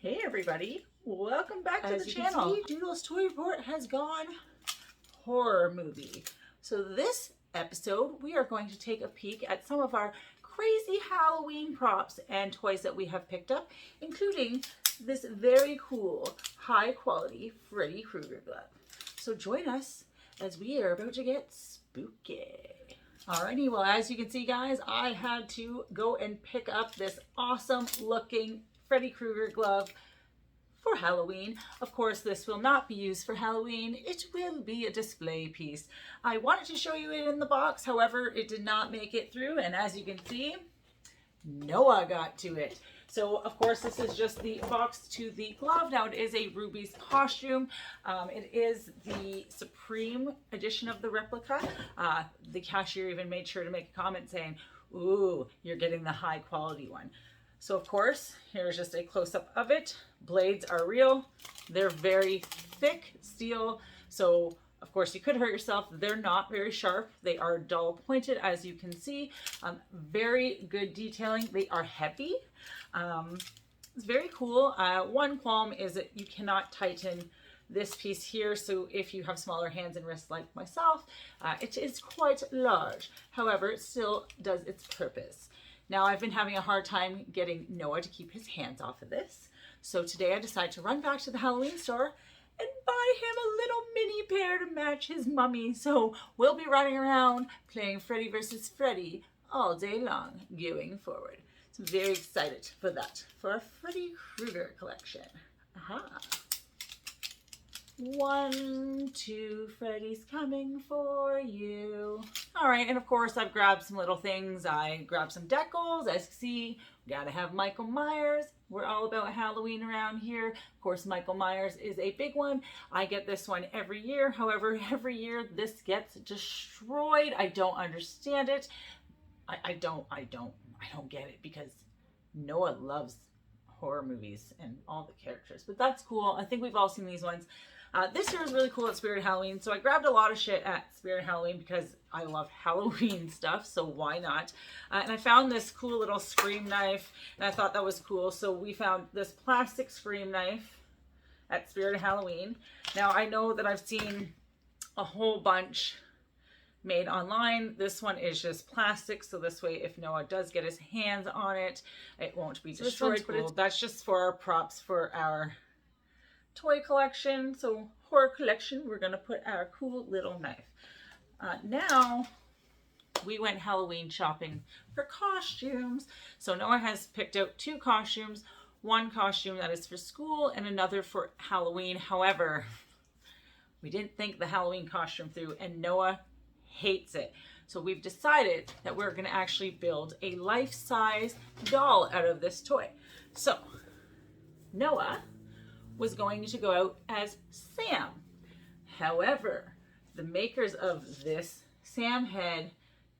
Hey everybody, welcome back to the channel. As you can see, Doodle's Toy Report has gone Horror movie. So this episode, we are going to take a peek at some of our crazy Halloween props and toys that we have picked up, including this very cool, high quality Freddy Krueger glove. So join us as we are about to get spooky. Alrighty, well as you can see guys, I had to go and pick up this awesome looking Freddy Krueger glove for Halloween. Of course, this will not be used for Halloween. It will be a display piece. I wanted to show you it in the box, however, it did not make it through, and as you can see, Noah got to it. So, of course, this is just the box to the glove. Now, it is a Ruby's costume. It is the Supreme edition of the replica. The cashier even made sure to make a comment saying, ooh, you're getting the high quality one. So, of course, here's just a close-up of it. Blades are real. They're very thick steel. So, of course, you could hurt yourself. They're not very sharp. They are dull pointed, as you can see. Very good detailing. They are heavy. It's very cool. One qualm is that you cannot tighten this piece here. So if you have smaller hands and wrists like myself, it is quite large. However, it still does its purpose. Now, I've been having a hard time getting Noah to keep his hands off of this. So today I decided to run back to the Halloween store and buy him a little mini pair to match his mummy. So we'll be running around playing Freddy versus Freddy all day long going forward. So I'm very excited for that, for our Freddy Krueger collection. Aha. 1, 2, Freddy's coming for you. All right, and of course I've grabbed some little things. I grabbed some decals. As you see, we gotta have Michael Myers. We're all about Halloween around here. Of course, Michael Myers is a big one. I get this one every year. However, every year this gets destroyed. I don't understand it. I don't get it because Noah loves horror movies and all the characters, but that's cool. I think we've all seen these ones. This year was really cool at Spirit Halloween, so I grabbed a lot of shit at Spirit Halloween because I love Halloween stuff, so why not? And I found this cool little scream knife, and I thought that was cool, so we found this plastic scream knife at Spirit Halloween. Now, I know that I've seen a whole bunch made online. This one is just plastic, so this way if Noah does get his hands on it, it won't be destroyed. But that's just for our props for our toy collection. So horror collection, we're gonna put our cool little knife. Now we went Halloween shopping for costumes. So Noah has picked out 2 costumes, one costume that is for school and another for Halloween. However, we didn't think the Halloween costume through and Noah hates it. So we've decided that we're going to actually build a life-size doll out of this toy. So Noah was going to go out as Sam. However, the makers of this Sam head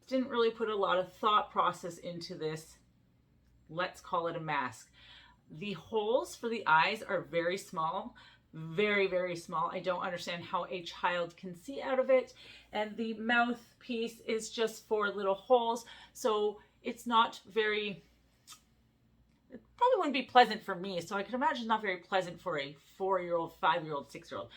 didn't really put a lot of thought process into this, let's call it a mask. The holes for the eyes are very small. Very, very small. I don't understand how a child can see out of it. And the mouth piece is just 4 little holes. So it's not very, it probably wouldn't be pleasant for me. So I can imagine not very pleasant for a 4-year-old, 5-year-old, 6-year-old.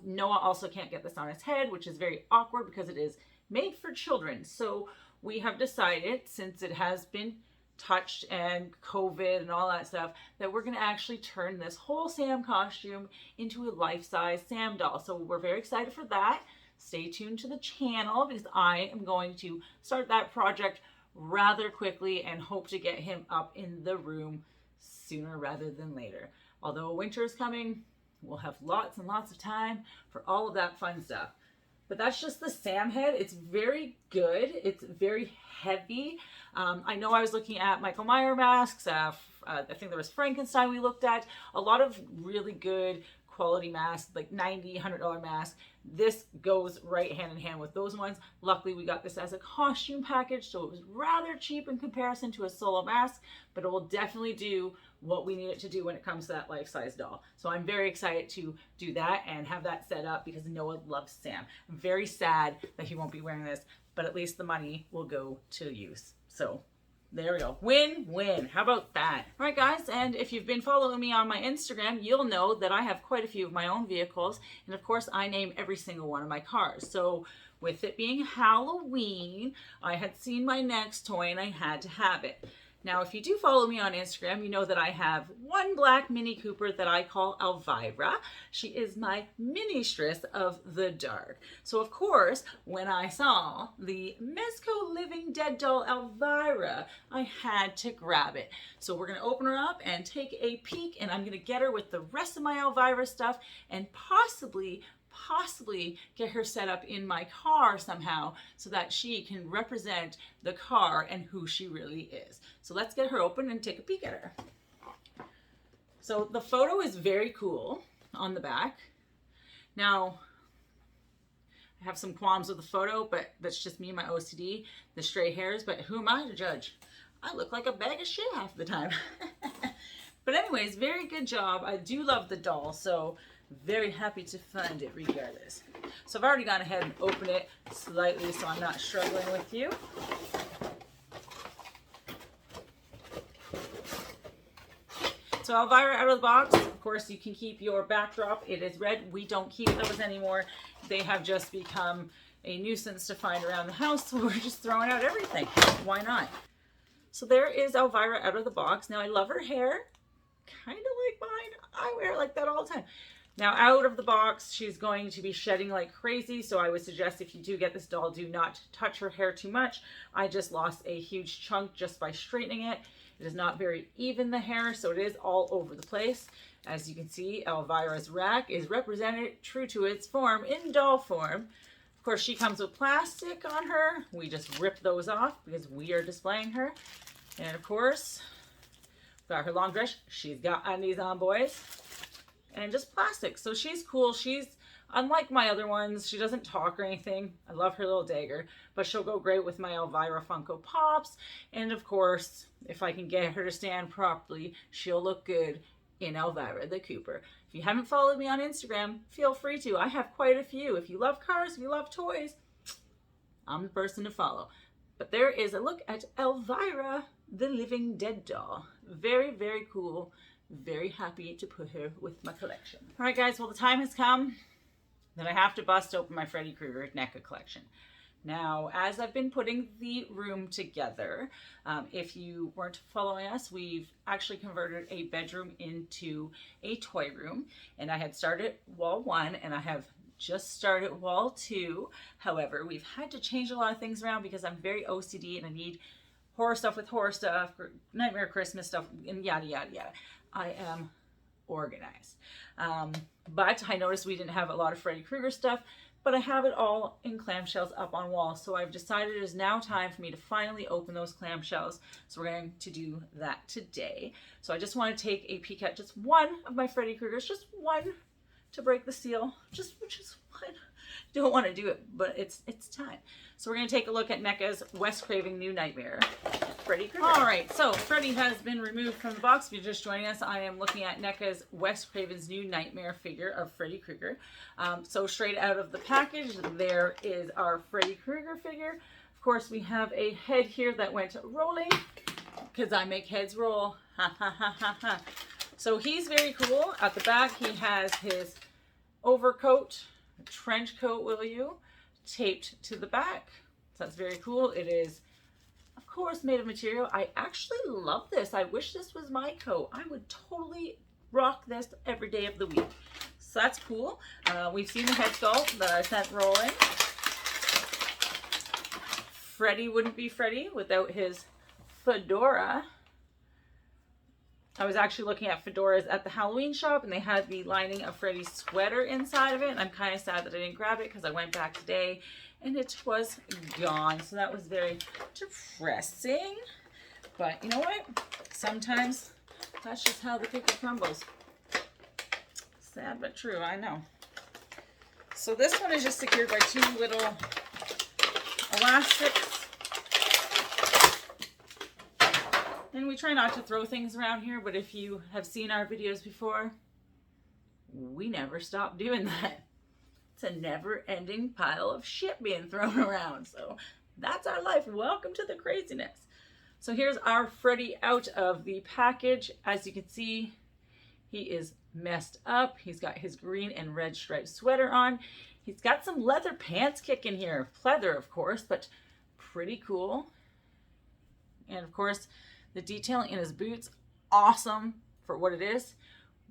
Noah also can't get this on his head, which is very awkward because it is made for children. So we have decided, since it has been touched and COVID and all that stuff, that we're going to actually turn this whole Sam costume into a life-size Sam doll. So we're very excited for that. Stay tuned to the channel because I am going to start that project rather quickly and hope to get him up in the room sooner rather than later. Although winter is coming, we'll have lots and lots of time for all of that fun stuff. But that's just the Sam head. It's very good. It's very heavy. I know I was looking at Michael Myers masks. I think there was Frankenstein we looked at. A lot of really good quality masks, like $90, $100 masks. This goes right hand in hand with those ones. Luckily, we got this as a costume package, so it was rather cheap in comparison to a solo mask, but it will definitely do what we need it to do when it comes to that life-size doll. So I'm very excited to do that and have that set up because Noah loves Sam. I'm very sad that he won't be wearing this, but at least the money will go to use. So There we go. Win-win. How about that? All right, guys, and if you've been following me on my Instagram, you'll know that I have quite a few of my own vehicles, and of course, I name every single one of my cars. So with it being Halloween, I had seen my next toy, and I had to have it. Now, if you do follow me on Instagram, you know that I have one black Mini Cooper that I call Elvira. She is my ministress of the dark. So, of course, when I saw the Mezco Living Dead doll Elvira, I had to grab it. So we're going to open her up and take a peek, and I'm going to get her with the rest of my Elvira stuff and possibly get her set up in my car somehow so that she can represent the car and who she really is. So let's get her open and take a peek at her. So the photo is very cool on the back. Now, I have some qualms with the photo, but that's just me and my OCD, the stray hairs, but who am I to judge? I look like a bag of shit half the time. But anyways, very good job. I do love the doll, so very happy to find it regardless. So I've already gone ahead and opened it slightly so I'm not struggling with you. So Elvira out of the box, of course you can keep your backdrop. It is red. We don't keep those anymore. They have just become a nuisance to find around the house, so we're just throwing out everything. Why not? So there is Elvira out of the box. Now I love her hair, kind of like mine. I wear it like that all the time. Now out of the box, she's going to be shedding like crazy, so I would suggest if you do get this doll, do not touch her hair too much. I just lost a huge chunk just by straightening it. It is not very even, the hair, so it is all over the place. As you can see, Elvira's rack is represented true to its form in doll form. Of course, she comes with plastic on her. We just rip those off because we are displaying her. And of course, got her long dress. She's got undies on, boys. And just plastic. So she's cool. She's unlike my other ones. She doesn't talk or anything. I love her little dagger, but she'll go great with my Elvira Funko Pops. And of course, if I can get her to stand properly, she'll look good in Elvira the Cooper. If you haven't followed me on Instagram, feel free to. I have quite a few. If you love cars, if you love toys, I'm the person to follow. But there is a look at Elvira the Living Dead doll. Very, very cool. Very happy to put her with my collection. All right, guys, well, the time has come that I have to bust open my Freddy Krueger NECA collection. Now, as I've been putting the room together, if you weren't following us, we've actually converted a bedroom into a toy room, and I had started wall 1 and I have just started wall 2. However, we've had to change a lot of things around because I'm very OCD and I need horror stuff with horror stuff, Nightmare Christmas stuff, and yada, yada, yada. I am organized. But I noticed we didn't have a lot of Freddy Krueger stuff, but I have it all in clamshells up on walls. So I've decided it is now time for me to finally open those clamshells. So we're going to do that today. So I just want to take a peek at just one of my Freddy Kruegers, just one to break the seal, just one. Don't want to do it, but it's time. So we're going to take a look at NECA's Wes Craven New Nightmare, Freddy Krueger. All right, so Freddy has been removed from the box. If you're just joining us, I am looking at NECA's Wes Craven's New Nightmare figure of Freddy Krueger. So straight out of the package, there is our Freddy Krueger figure. Of course, we have a head here that went rolling because I make heads roll. Ha ha ha ha ha. So he's very cool. At the back, he has his overcoat, trench coat, will you, taped to the back. So that's very cool. It is, of course, made of material. I actually love this. I wish this was my coat. I would totally rock this every day of the week. So that's cool. We've seen the head sculpt that I sent rolling. Freddy wouldn't be Freddy without his fedora. I was actually looking at fedoras at the Halloween shop, and they had the lining of Freddy's sweater inside of it. And I'm kind of sad that I didn't grab it because I went back today and it was gone. So that was very depressing. But you know what? Sometimes that's just how the cookie crumbles. Sad but true, I know. So this one is just secured by 2 little elastics. And we try not to throw things around here, but if you have seen our videos before, we never stop doing that. It's a never-ending pile of shit being thrown around. So that's our life. Welcome to the craziness. So here's our Freddy out of the package. As you can see, he is messed up. He's got his green and red striped sweater on. He's got some leather pants kicking here. Pleather, of course, but pretty cool. And of course, the detailing in his boots, awesome for what it is.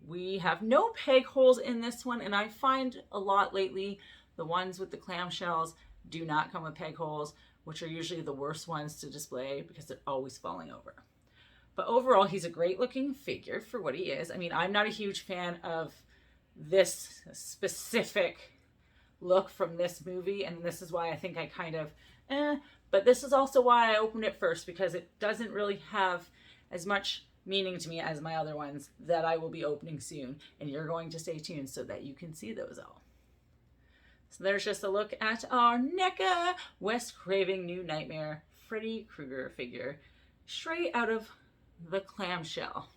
We have no peg holes in this one, and I find a lot lately, the ones with the clamshells do not come with peg holes, which are usually the worst ones to display because they're always falling over. But overall, he's a great looking figure for what he is. I mean, I'm not a huge fan of this specific look from this movie, and this is why I think I kind of but this is also why I opened it first, because it doesn't really have as much meaning to me as my other ones that I will be opening soon, and you're going to stay tuned so that you can see those all. So there's just a look at our NECA Wes Craven New Nightmare Freddy Krueger figure straight out of the clamshell.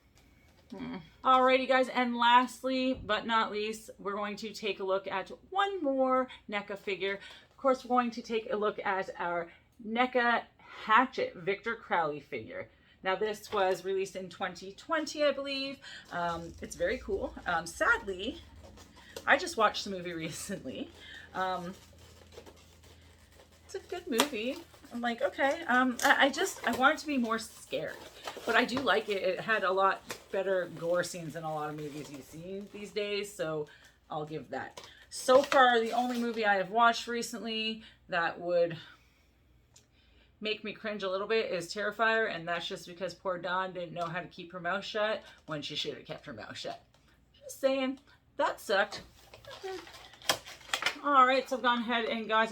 Alrighty guys, and lastly but not least, we're going to take a look at one more NECA figure. Of course, we're going to take a look at our NECA Hatchet Victor Crowley figure. Now this was released in 2020, I believe. It's very cool. Sadly, I just watched the movie recently. It's a good movie. I'm like, okay. I want it to be more scary, but I do like it. It had a lot better gore scenes than a lot of movies you see these days, so I'll give that. So far, the only movie I have watched recently that would make me cringe a little bit is Terrifier, and that's just because poor Dawn didn't know how to keep her mouth shut when she should have kept her mouth shut. Just saying, that sucked. Alright, so I've gone ahead and got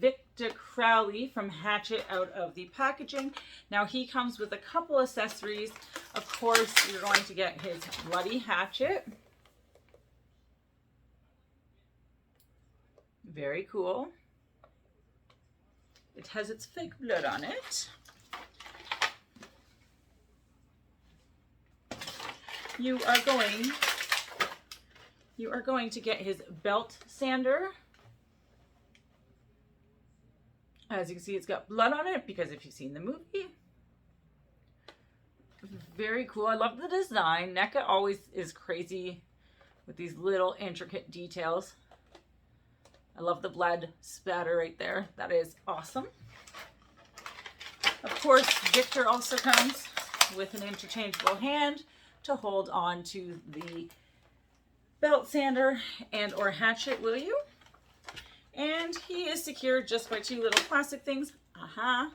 Victor Crowley from Hatchet out of the packaging. Now he comes with a couple accessories. Of course, you're going to get his bloody hatchet. Very cool. It has its fake blood on it. You are going to get his belt sander. As you can see, it's got blood on it because if you've seen the movie. Very cool. I love the design. NECA always is crazy with these little intricate details. I love the blood spatter right there. That is awesome. Of course, Victor also comes with an interchangeable hand to hold on to the belt sander and or hatchet, will you? And he is secured just by two little plastic things. Aha.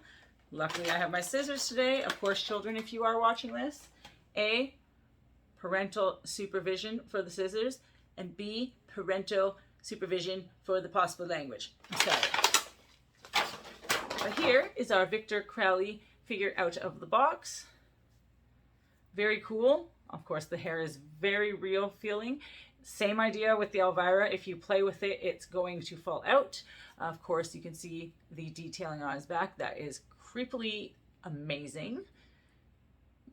Luckily, I have my scissors today. Of course, children, if you are watching this, A, parental supervision for the scissors, and B, parental supervision for the possible language. I'm sorry. But here is our Victor Crowley figure out of the box. Very cool. Of course, the hair is very real feeling. Same idea with the Elvira. If you play with it, it's going to fall out. Of course, you can see the detailing on his back. That is creepily amazing.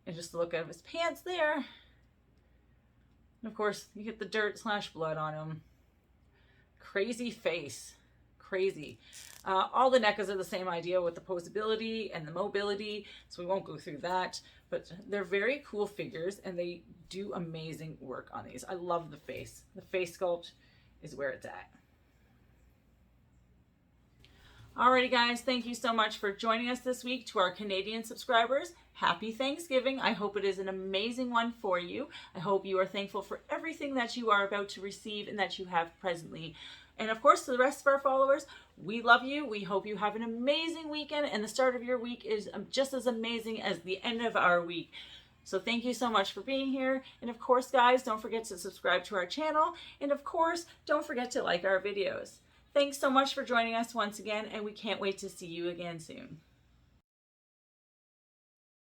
And just look at his pants there. And of course, you get the dirt / blood on him. Crazy face. Crazy. All the NECAs are the same idea with the posability and the mobility, so we won't go through that. But they're very cool figures, and they do amazing work on these. I love the face. The face sculpt is where it's at. Alrighty guys, thank you so much for joining us this week. To our Canadian subscribers, happy Thanksgiving. I hope it is an amazing one for you. I hope you are thankful for everything that you are about to receive and that you have presently. And of course, to the rest of our followers, we love you. We hope you have an amazing weekend, and the start of your week is just as amazing as the end of our week. So thank you so much for being here. And of course, guys, don't forget to subscribe to our channel. And of course, don't forget to like our videos. Thanks so much for joining us once again, and we can't wait to see you again soon.